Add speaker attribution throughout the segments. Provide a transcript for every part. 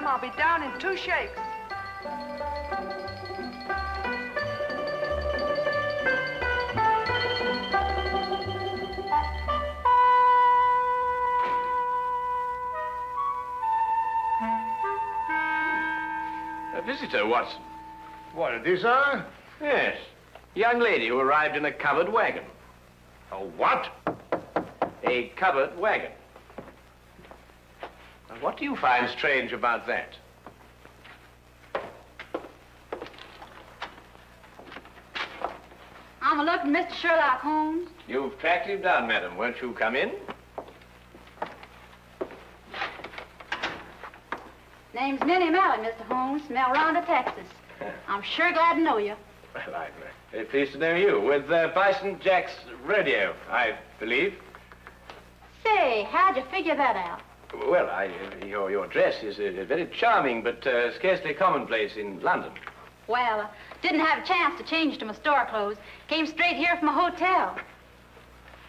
Speaker 1: them, I'll be down in 2 shakes.
Speaker 2: A visitor, Watson.
Speaker 3: What, it is, sir?
Speaker 2: Yes. Young lady who arrived in a covered wagon.
Speaker 3: A what?
Speaker 2: A covered wagon. Now, what do you find strange about that?
Speaker 4: I'm looking, Mr. Sherlock Holmes.
Speaker 2: You've tracked him down, madam. Won't you come in?
Speaker 4: Name's Minnie Malley, Mr. Holmes, from El Ronda, Texas. I'm sure glad to know you.
Speaker 2: Well, I'm very pleased to know you. With Bison Jack's rodeo, I believe.
Speaker 4: Say, how'd you figure that out?
Speaker 2: Well, your dress is very charming, but scarcely commonplace in London.
Speaker 4: Well, didn't have a chance to change to my store clothes. Came straight here from a hotel.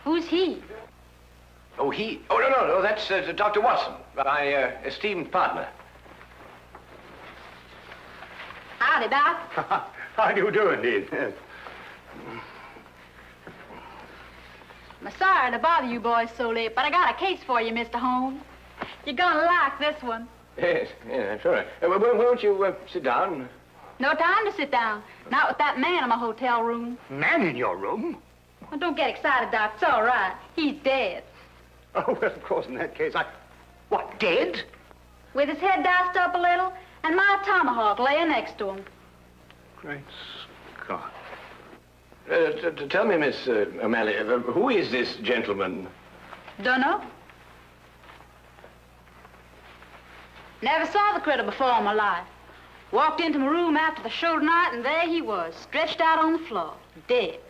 Speaker 4: Who's he?
Speaker 2: Oh, he? Oh, no, that's Dr. Watson, my esteemed partner.
Speaker 4: Howdy, Doc.
Speaker 3: How do you do, indeed?
Speaker 4: I'm sorry to bother you boys so late, but I got a case for you, Mr. Holmes. You're gonna like this one.
Speaker 2: Yes, I'm sure. Won't you sit down?
Speaker 4: No time to sit down. Not with that man in my hotel room.
Speaker 3: Man in your room?
Speaker 4: Well, don't get excited, Doc. It's all right. He's dead.
Speaker 3: Oh, well, of course, in that case, What, dead?
Speaker 4: With his head diced up a little, and my tomahawk laying next to him.
Speaker 3: Great Scott.
Speaker 2: Tell me, Miss O'Malley, who is this gentleman?
Speaker 4: Dunno. Never saw the critter before in my life. Walked into my room after the show tonight, and there he was, stretched out on the floor, dead.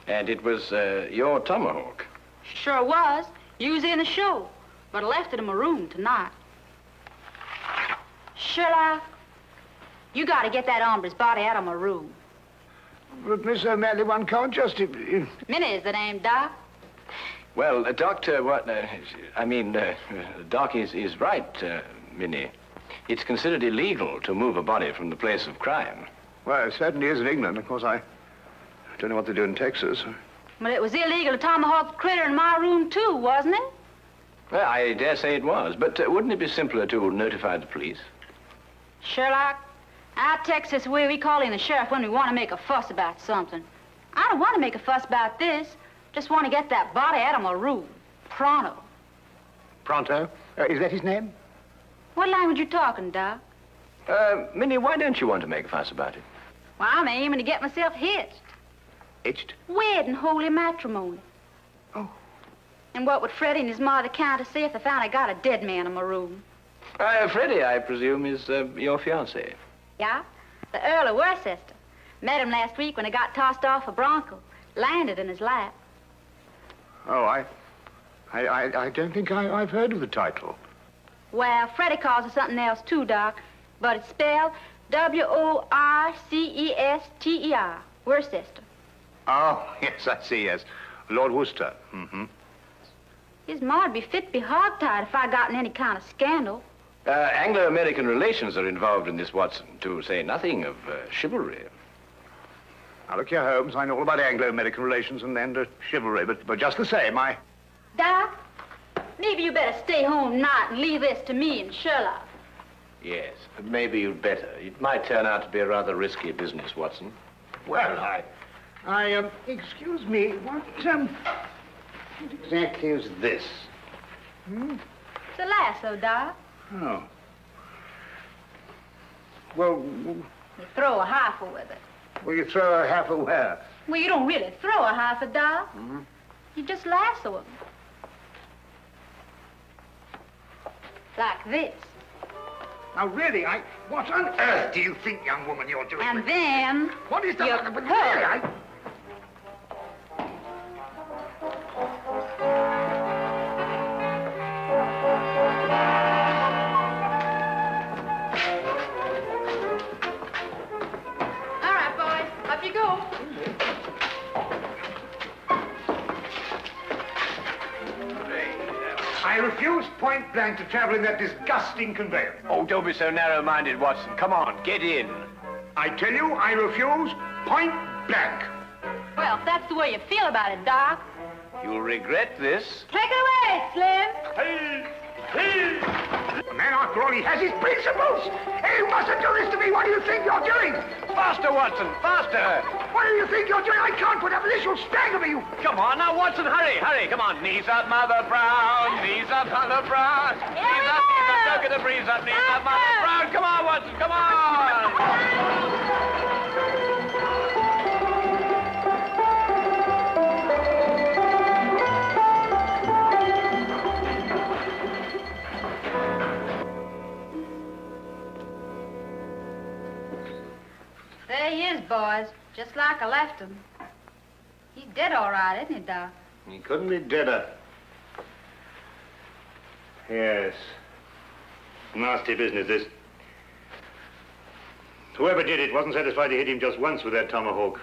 Speaker 2: And it was your tomahawk?
Speaker 4: Sure was. Used in the show, but I left it in my room tonight. Sherlock, you gotta get that hombre's body out of my room.
Speaker 3: But, Miss O'Malley, one can't just...
Speaker 4: Minnie's the name, Doc.
Speaker 2: Well, Doctor, Doc is right, Minnie. It's considered illegal to move a body from the place of crime.
Speaker 3: Well, it certainly is in England. Of course, I don't know what they do in Texas.
Speaker 4: But it was illegal to tomahawk the critter in my room, too, wasn't it?
Speaker 2: Well, I dare say it was, but wouldn't it be simpler to notify the police?
Speaker 4: Sherlock, out Texas way we call in the sheriff when we want to make a fuss about something. I don't want to make a fuss about this. Just want to get that body out of my room. Pronto.
Speaker 3: Pronto? Is that his name?
Speaker 4: What language you talking, Doc?
Speaker 2: Minnie, why don't you want to make a fuss about it?
Speaker 4: Well, I'm aiming to get myself hitched.
Speaker 3: Hitched?
Speaker 4: Wed in holy matrimony.
Speaker 3: Oh.
Speaker 4: And what would Freddie and his mother count to say if they found I got a dead man in my room?
Speaker 2: Freddie, I presume, is your fiancé.
Speaker 4: Yeah, the Earl of Worcester. Met him last week when he got tossed off a bronco. Landed in his lap.
Speaker 3: Oh, I don't think I've heard of the title.
Speaker 4: Well, Freddie calls it something else too, Doc. But it's spelled W-O-R-C-E-S-T-E-R. Worcester.
Speaker 3: Oh, yes, I see, yes. Lord Worcester. Mm-hmm.
Speaker 4: His ma'd be fit to be hogtied if I got in any kind of scandal.
Speaker 2: Anglo-American relations are involved in this, Watson, to say nothing of chivalry.
Speaker 3: Now, look here, Holmes, I know all about Anglo-American relations and chivalry, but just the same,
Speaker 4: Doc, maybe you better stay home tonight and leave this to me and Sherlock.
Speaker 2: Yes, maybe you'd better. It might turn out to be a rather risky business, Watson.
Speaker 3: Well, excuse me, what exactly is this?
Speaker 4: It's a lasso, Doc.
Speaker 3: Oh. Well...
Speaker 4: You throw a heifer with it.
Speaker 3: Well, you throw a heifer where?
Speaker 4: Well, you don't really throw a heifer, Doc. Mm-hmm. You just lasso him. Like this.
Speaker 3: Now, really, what on earth do you think, young woman, you're doing?
Speaker 4: And then...
Speaker 3: What is the...
Speaker 4: You
Speaker 3: But really, I refuse point blank to travel in that disgusting conveyance.
Speaker 2: Oh, don't be so narrow-minded, Watson. Come on, get in.
Speaker 3: I tell you, I refuse point blank.
Speaker 4: Well, if that's the way you feel about it, Doc.
Speaker 2: You'll regret this.
Speaker 4: Take it away, Slim.
Speaker 3: Hey! Hey! The man, after all, he has his principles. Hey, you mustn't do this to me. What do you think you're doing?
Speaker 2: Faster, Watson, faster.
Speaker 3: What do you think you're doing? I can't put up with this. You'll stagger me.
Speaker 2: Come on now, Watson, hurry, hurry. Come on, knees up, Mother Brown. Knees up, Mother Brown. Knees up, don't get the breeze up. Knees up, Mother Brown. Come on, Watson, come on.
Speaker 4: There he is, boys. Just like I left him. He's dead all right, isn't he, Doc?
Speaker 3: He couldn't be deader. Yes. Nasty business, this. Whoever did it wasn't satisfied to hit him just once with that tomahawk.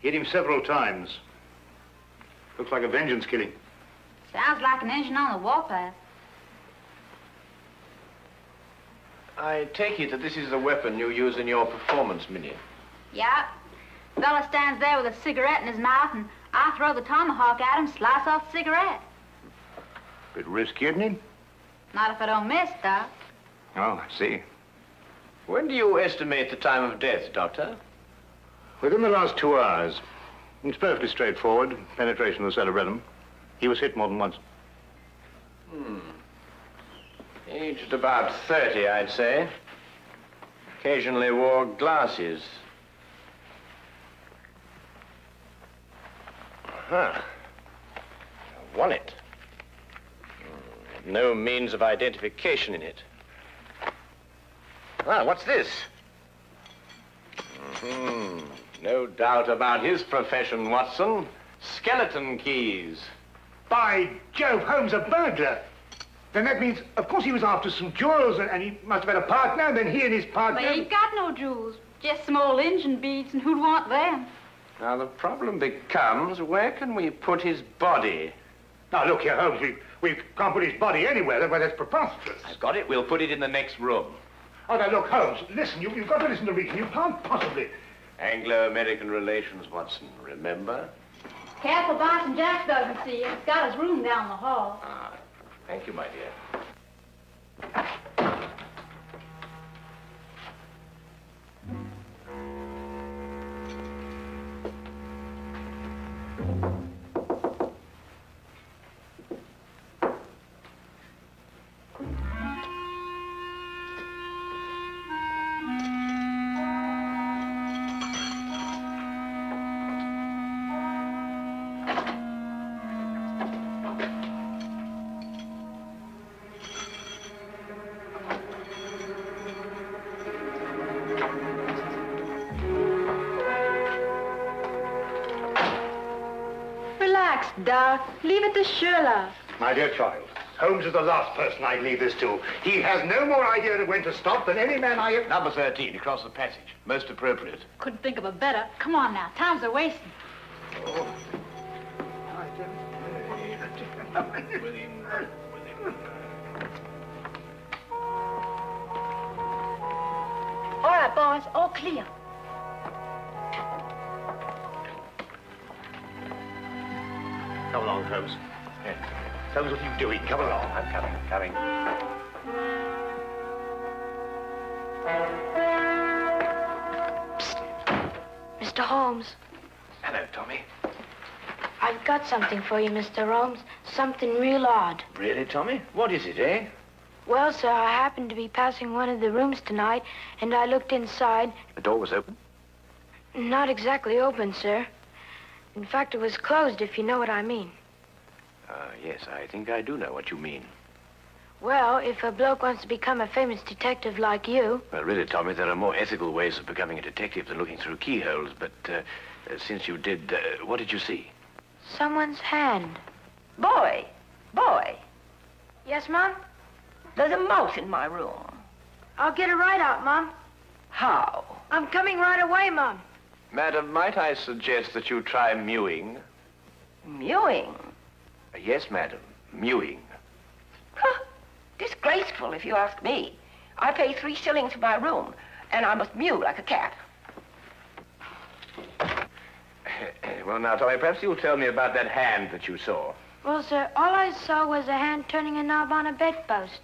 Speaker 3: Hit him several times. Looks like a vengeance killing.
Speaker 4: Sounds like an engine on the warpath.
Speaker 2: I take it that this is the weapon you use in your performance, Minnie.
Speaker 4: Yeah. Fella stands there with a cigarette in his mouth, and I throw the tomahawk at him, slice off the cigarette.
Speaker 3: Bit risky, isn't it?
Speaker 4: Not if I don't miss, Doc.
Speaker 3: Oh, I see.
Speaker 2: When do you estimate the time of death, Doctor?
Speaker 3: Within the last 2 hours. It's perfectly straightforward. Penetration of the cerebellum. He was hit more than once.
Speaker 2: Aged about 30, I'd say. Occasionally wore glasses. Huh. Won it. No means of identification in it. Ah, what's this? No doubt about his profession, Watson. Skeleton keys.
Speaker 3: By Jove, Holmes, a burglar. Then that means, of course, he was after some jewels, and he must have had a partner, and then he and his partner...
Speaker 4: But he ain't got no jewels. Just some old engine beads, and who'd want them?
Speaker 2: Now, the problem becomes, where can we put his body?
Speaker 3: Now, look here, Holmes, we can't put his body anywhere. That's preposterous.
Speaker 2: I've got it. We'll put it in the next room.
Speaker 3: Oh, now, look, Holmes, listen, you've got to listen to reason. You can't possibly...
Speaker 2: Anglo-American relations, Watson, remember?
Speaker 4: Careful, Boston Jack doesn't see you. He's got his room down the hall.
Speaker 2: Ah, thank you, my dear.
Speaker 4: Doc, leave it to Sherlock.
Speaker 3: My dear child, Holmes is the last person I'd leave this to. He has no more idea of when to stop than any man I have...
Speaker 2: Number 13, across the passage. Most appropriate.
Speaker 4: Couldn't think of a better. Come on now, time's a wasting.
Speaker 3: Oh.
Speaker 4: All right, boys, all clear.
Speaker 3: Come along, Holmes. Yeah. Holmes, what are you doing? Come along.
Speaker 2: I'm coming.
Speaker 1: Psst. Mr. Holmes.
Speaker 2: Hello, Tommy.
Speaker 1: I've got something for you, Mr. Holmes. Something real odd.
Speaker 2: Really, Tommy? What is it, eh?
Speaker 1: Well, sir, I happened to be passing one of the rooms tonight, and I looked inside.
Speaker 2: The door was open?
Speaker 1: Not exactly open, sir. In fact, it was closed, if you know what I mean.
Speaker 2: Yes, I think I do know what you mean.
Speaker 1: Well, if a bloke wants to become a famous detective like you...
Speaker 2: Well, really, Tommy, there are more ethical ways of becoming a detective than looking through keyholes. But since you did, what did you see?
Speaker 1: Someone's hand.
Speaker 5: Boy.
Speaker 1: Yes, Mom?
Speaker 5: There's a mouse in my room.
Speaker 1: I'll get it right out, Mom.
Speaker 5: How?
Speaker 1: I'm coming right away, Mom.
Speaker 2: Madam, might I suggest that you try mewing?
Speaker 5: Mewing?
Speaker 2: Yes, madam, mewing.
Speaker 5: Disgraceful, if you ask me. I pay 3 shillings for my room, and I must mew like a cat.
Speaker 2: Well, now, Tommy, perhaps you'll tell me about that hand that you saw.
Speaker 1: Well, sir, all I saw was a hand turning a knob on a bedpost.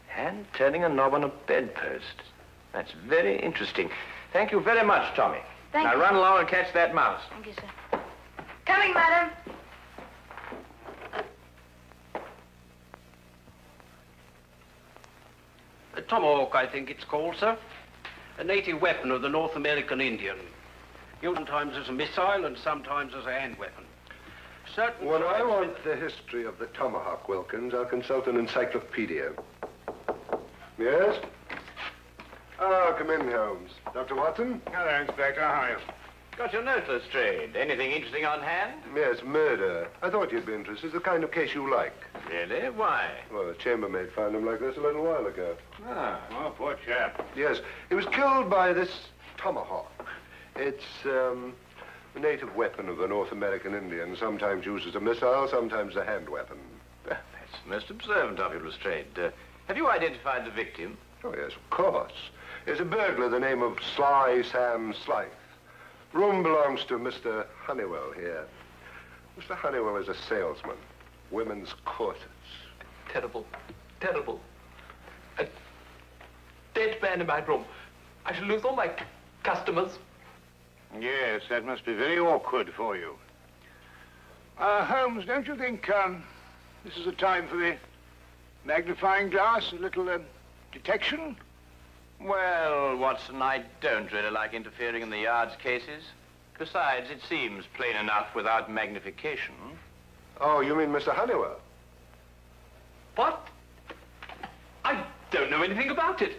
Speaker 2: Hand turning a knob on a bedpost. That's very interesting. Thank you very much, Tommy.
Speaker 1: Thank
Speaker 2: now
Speaker 1: you.
Speaker 2: Run along and catch that mouse.
Speaker 1: Thank you, sir. Coming, madam.
Speaker 6: A tomahawk, I think it's called, sir. A native weapon of the North American Indian. Used sometimes as a missile and sometimes as a hand weapon. Certain
Speaker 7: When I
Speaker 6: tribes-
Speaker 7: want the history of the tomahawk, Wilkins, I'll consult an encyclopedia. Yes? Ah, come in, Holmes. Dr. Watson?
Speaker 3: Hello, Inspector. How are you?
Speaker 2: Got your note, Lestrade. Anything interesting on hand?
Speaker 7: Yes, murder. I thought you'd be interested. It's the kind of case you like.
Speaker 2: Really? Why?
Speaker 7: Well, a chambermaid found him like this a little while ago.
Speaker 2: Ah.
Speaker 3: Oh, poor chap.
Speaker 7: Yes, he was killed by this tomahawk. It's, a native weapon of the North American Indian, sometimes used as a missile, sometimes a hand weapon.
Speaker 2: That's most observant of you, Lestrade. Have you identified the victim?
Speaker 7: Oh, yes, of course. There's a burglar, the name of Sly Sam Slythe. Room belongs to Mr. Honeywell here. Mr. Honeywell is a salesman. Women's corsets.
Speaker 8: Terrible. Terrible. A dead man in my room. I shall lose all my customers.
Speaker 3: Yes, that must be very awkward for you. Holmes, don't you think this is a time for the magnifying glass, a little detection?
Speaker 2: Well, Watson, I don't really like interfering in the Yard's cases. Besides, it seems plain enough without magnification.
Speaker 7: Oh, you mean Mr. Honeywell?
Speaker 8: What? I don't know anything about it.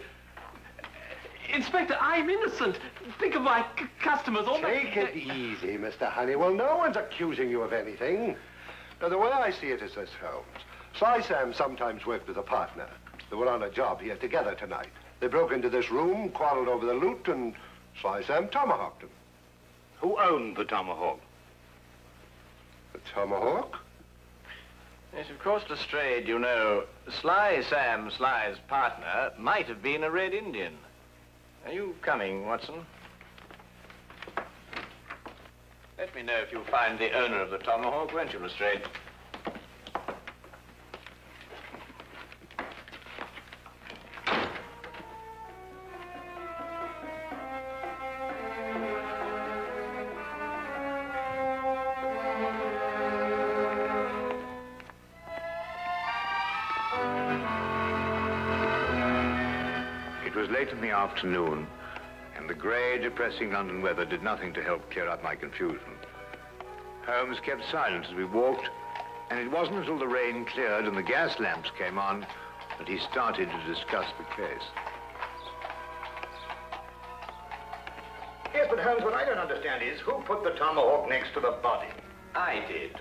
Speaker 8: Inspector, I'm innocent. Think of my customers. All
Speaker 7: Take it easy, Mr. Honeywell. No one's accusing you of anything. Now, the way I see it is this, Holmes. Sly Sam sometimes worked with a partner. They were on a job here together tonight. They broke into this room, quarreled over the loot, and Sly Sam tomahawked him.
Speaker 3: Who owned the tomahawk?
Speaker 7: The tomahawk?
Speaker 2: Yes, of course, Lestrade, you know, Sly Sam Sly's partner might have been a Red Indian. Are you coming, Watson? Let me know if you find the owner of the tomahawk, won't you, Lestrade?
Speaker 3: It was late in the afternoon, and the grey, depressing London weather did nothing to help clear up my confusion. Holmes kept silent as we walked, and it wasn't until the rain cleared and the gas lamps came on that he started to discuss the case. Yes, but Holmes, what I don't understand is who put the tomahawk next to the body?
Speaker 2: I did.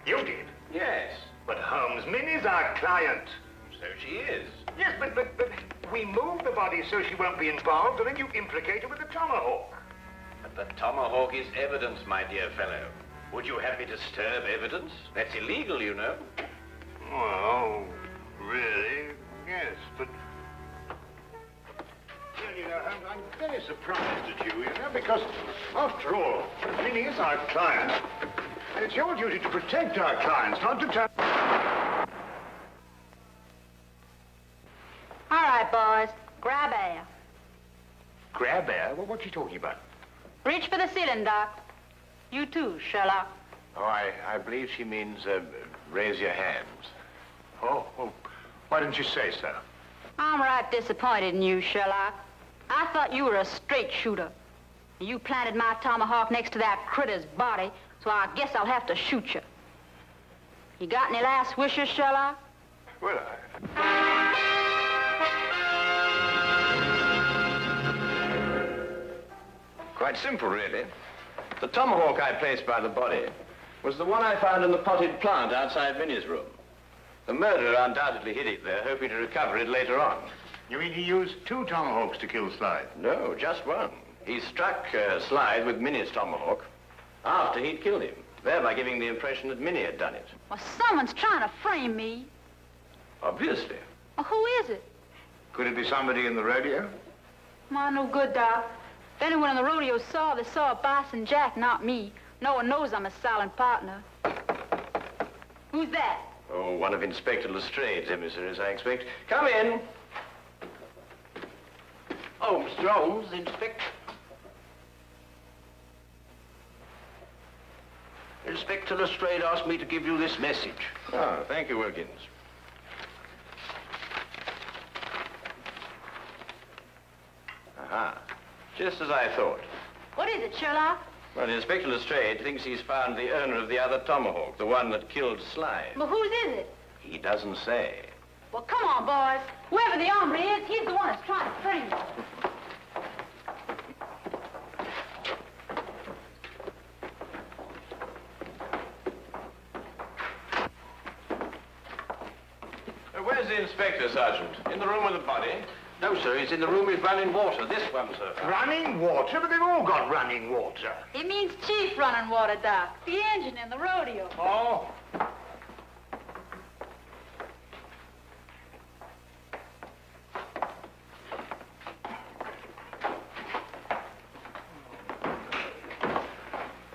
Speaker 3: You did?
Speaker 2: Yes.
Speaker 3: But Holmes, Minnie's our client.
Speaker 2: So she is.
Speaker 3: Yes, but we moved the body so she won't be involved, and then you implicate her with the tomahawk.
Speaker 2: But the tomahawk is evidence, my dear fellow. Would you have me disturb evidence? That's illegal, you know.
Speaker 3: Well, really? Yes, but... Well, you know, I'm very surprised at you know, because, after all, Minnie is our client. And it's your duty to protect our clients, not to turn...
Speaker 4: All right, boys. Grab air.
Speaker 3: Grab air? Well, what's she talking about?
Speaker 4: Reach for the ceiling, Doc. You too, Sherlock.
Speaker 2: Oh, I believe she means, raise your hands.
Speaker 3: Oh, well, why didn't you say so?
Speaker 4: I'm right disappointed in you, Sherlock. I thought you were a straight shooter. You planted my tomahawk next to that critter's body, so I guess I'll have to shoot you. You got any last wishes, Sherlock?
Speaker 7: Well,
Speaker 2: Quite simple, really. The tomahawk I placed by the body was the one I found in the potted plant outside Minnie's room. The murderer undoubtedly hid it there, hoping to recover it later on.
Speaker 3: You mean he used 2 tomahawks to kill Slythe?
Speaker 2: No, just one. He struck Slythe with Minnie's tomahawk after he'd killed him, thereby giving the impression that Minnie had done it.
Speaker 4: Well, someone's trying to frame me.
Speaker 2: Obviously.
Speaker 4: Well, who is it?
Speaker 3: Could it be somebody in the rodeo?
Speaker 4: Well, no good, Doc. If anyone in the rodeo saw, they saw Bison Jack, not me. No one knows I'm a silent partner. Who's that?
Speaker 2: Oh, one of Inspector Lestrade's emissaries, I expect. Come in.
Speaker 6: Oh, Mr. Holmes, Inspector. Inspector Lestrade asked me to give you this message.
Speaker 2: Oh, thank you, Wilkins. Aha. Just as I thought.
Speaker 4: What is it, Sherlock?
Speaker 2: Well, Inspector Lestrade thinks he's found the owner of the other tomahawk, the one that killed Slide.
Speaker 4: Well, whose is it?
Speaker 2: He doesn't say.
Speaker 4: Well, come on, boys. Whoever the hombre is, he's the one that's trying to frame you.
Speaker 2: Where's the inspector, Sergeant? In the room with the body?
Speaker 6: No, sir, he's in the room with running water. This one, sir.
Speaker 3: Running water? But they've all got running water.
Speaker 4: He means Chief running water, Doc. The engine in the rodeo.
Speaker 3: Oh.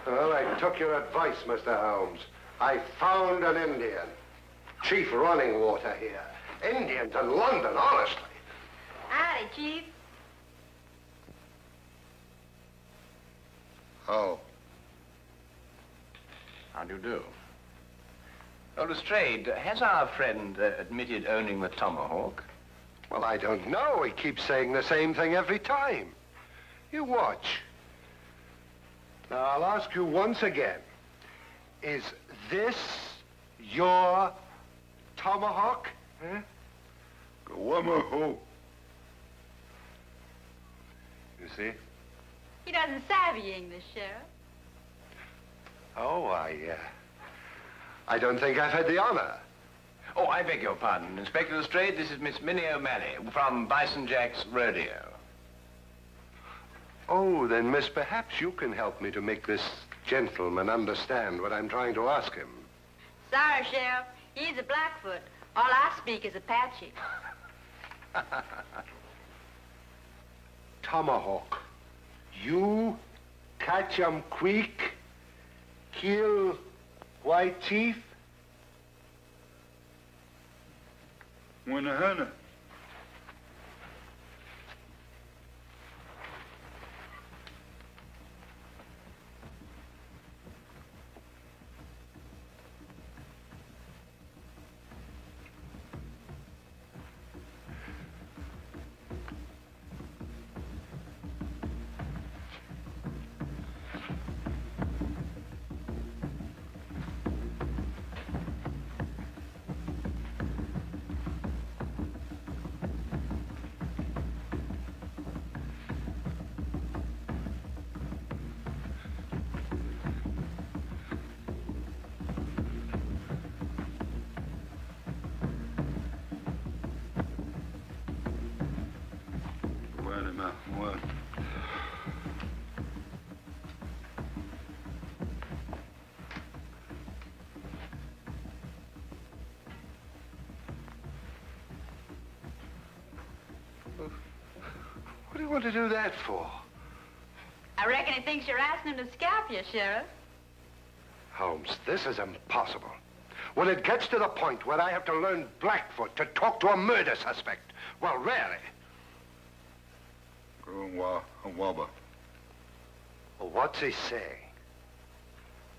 Speaker 7: Well, I took your advice, Mr. Holmes. I found an Indian. Chief running water here. Indians in London, honestly.
Speaker 4: Howdy, Chief.
Speaker 7: Oh.
Speaker 2: How do you do? Oh, Lestrade, has our friend admitted owning the tomahawk?
Speaker 7: Well, I don't know. He keeps saying the same thing every time. You watch. Now, I'll ask you once again. Is this your tomahawk? Huh? Go. You see?
Speaker 4: He doesn't savvy English, Sheriff.
Speaker 7: Oh, I don't think I've had the honor.
Speaker 2: Oh, I beg your pardon. Inspector Lestrade, this is Miss Minnie O'Malley from Bison Jack's rodeo.
Speaker 7: Oh, then, miss, perhaps you can help me to make this gentleman understand what I'm trying to ask him.
Speaker 4: Sorry, Sheriff. He's a Blackfoot. All I speak is Apache.
Speaker 7: Tomahawk. You catch 'em quick, kill White Chief?
Speaker 9: Hannah. What?
Speaker 7: What do you want to do that for?
Speaker 4: I reckon he thinks you're asking him to scalp you, Sheriff.
Speaker 7: Holmes, this is impossible. When it gets to the point where I have to learn Blackfoot to talk to a murder suspect, well, really.
Speaker 9: Well,
Speaker 7: what's he saying?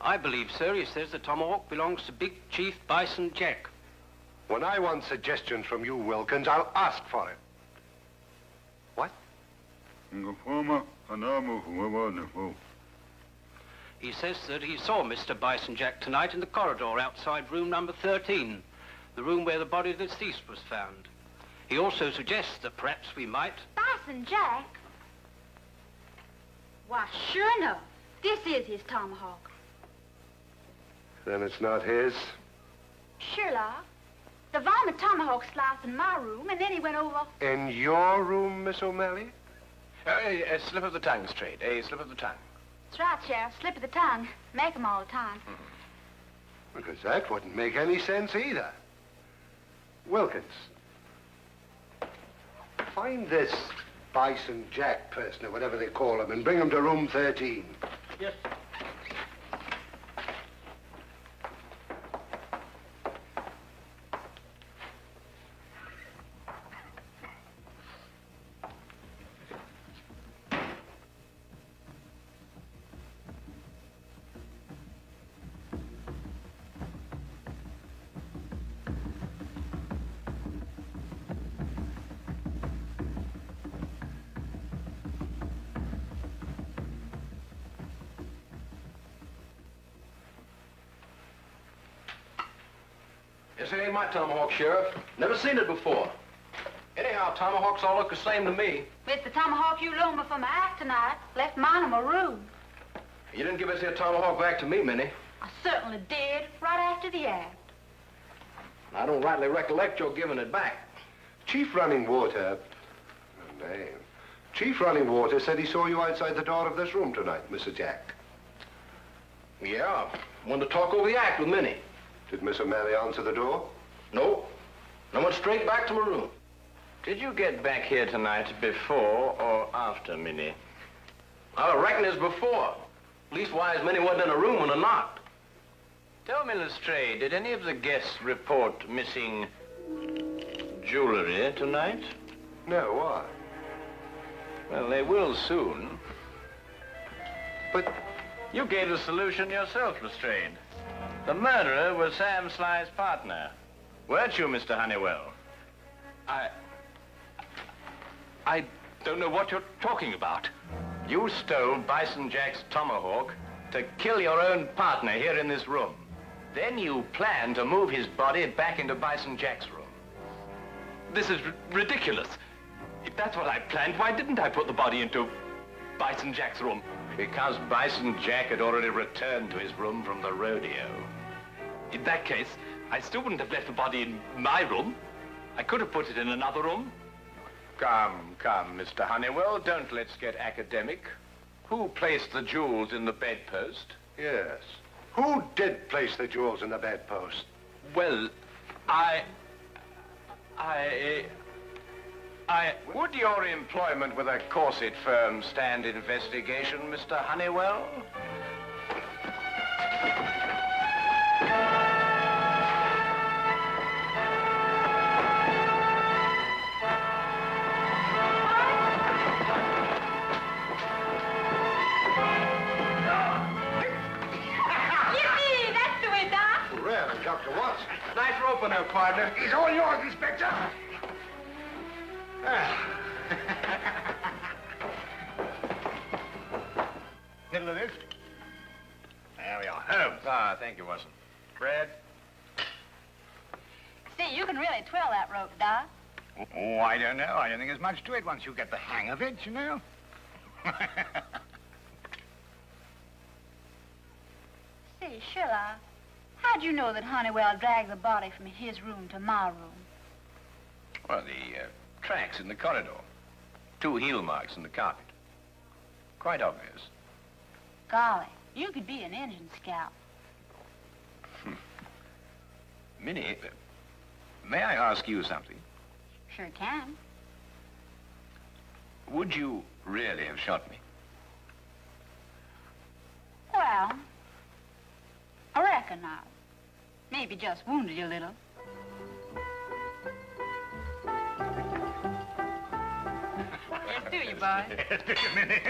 Speaker 6: I believe, sir, he says the tomahawk belongs to Big Chief Bison Jack.
Speaker 7: When I want suggestions from you, Wilkins, I'll ask for it. What?
Speaker 6: He says that he saw Mr. Bison Jack tonight in the corridor outside room number 13, the room where the body of the deceased was found. He also suggests that perhaps we might...
Speaker 4: Bison Jack? Why, sure enough, this is his tomahawk.
Speaker 7: Then it's not his?
Speaker 4: Sherlock, the vomit tomahawk sliced in my room, and then he went over...
Speaker 7: In your room, Miss O'Malley?
Speaker 2: A slip of the tongue, Lestrade. A slip of the tongue.
Speaker 4: That's right, Sheriff. Slip of the tongue. Make 'em all the time.
Speaker 7: Because that wouldn't make any sense either. Wilkins, Find this Bison Jack person, or whatever they call him, and bring him to room 13.
Speaker 6: Yes.
Speaker 2: This ain't my tomahawk, Sheriff. Never seen it before. Anyhow, tomahawks all look the same to me.
Speaker 4: It's the tomahawk you loaned me for my act tonight. Left mine in my room.
Speaker 2: You didn't give us your tomahawk back to me, Minnie.
Speaker 4: I certainly did, right after the act.
Speaker 2: I don't rightly recollect your giving it back.
Speaker 7: Chief Running Water... Oh, name. Chief Running Water said he saw you outside the door of this room tonight, Mr. Jack.
Speaker 2: Yeah, wanted to talk over the act with Minnie.
Speaker 7: Did Miss O'Malley answer the door?
Speaker 2: No. I went straight back to my room. Did you get back here tonight before or after Minnie? I reckon it's before. Leastwise, Minnie wasn't in a room when I knocked. Tell me, Lestrade, did any of the guests report missing jewelry tonight?
Speaker 7: No, why?
Speaker 2: Well, they will soon.
Speaker 7: But
Speaker 2: you gave the solution yourself, Lestrade. The murderer was Sam Sly's partner. Weren't you, Mr. Honeywell?
Speaker 8: I don't know what you're talking about.
Speaker 2: You stole Bison Jack's tomahawk to kill your own partner here in this room. Then you planned to move his body back into Bison Jack's room.
Speaker 8: This is ridiculous. If that's what I planned, why didn't I put the body into Bison Jack's room?
Speaker 2: Because Bison Jack had already returned to his room from the rodeo.
Speaker 8: In that case, I still wouldn't have left the body in my room. I could have put it in another room.
Speaker 2: Come, Mr. Honeywell, don't let's get academic. Who placed the jewels in the bedpost?
Speaker 7: yes. Who did place the jewels in the bedpost?
Speaker 8: Well,
Speaker 2: Would your employment with a corset firm stand investigation, Mr. Honeywell?
Speaker 4: Yippee! That's the way, Doc.
Speaker 7: Really, Dr. Watson?
Speaker 2: Nice rope on her, partner.
Speaker 7: He's all yours, Inspector.
Speaker 3: Middle of this? There we are. Holmes.
Speaker 2: Ah, thank you, Watson. Fred?
Speaker 4: See, you can really twirl that rope, Doc.
Speaker 3: Oh, I don't know. I don't think there's much to it once you get the hang of it, you know.
Speaker 4: Say, Sherlock, how'd you know that Honeywell dragged the body from his room to my room?
Speaker 2: Well, the tracks in the corridor. 2 heel marks in the carpet. Quite obvious.
Speaker 4: Golly, you could be an engine scout.
Speaker 2: Minnie, may I ask you something?
Speaker 4: Sure can.
Speaker 2: Would you really have shot me?
Speaker 4: Well, I reckon I maybe just wounded you a little. Yes, do you, boy?
Speaker 3: Yes, do you, Minnie?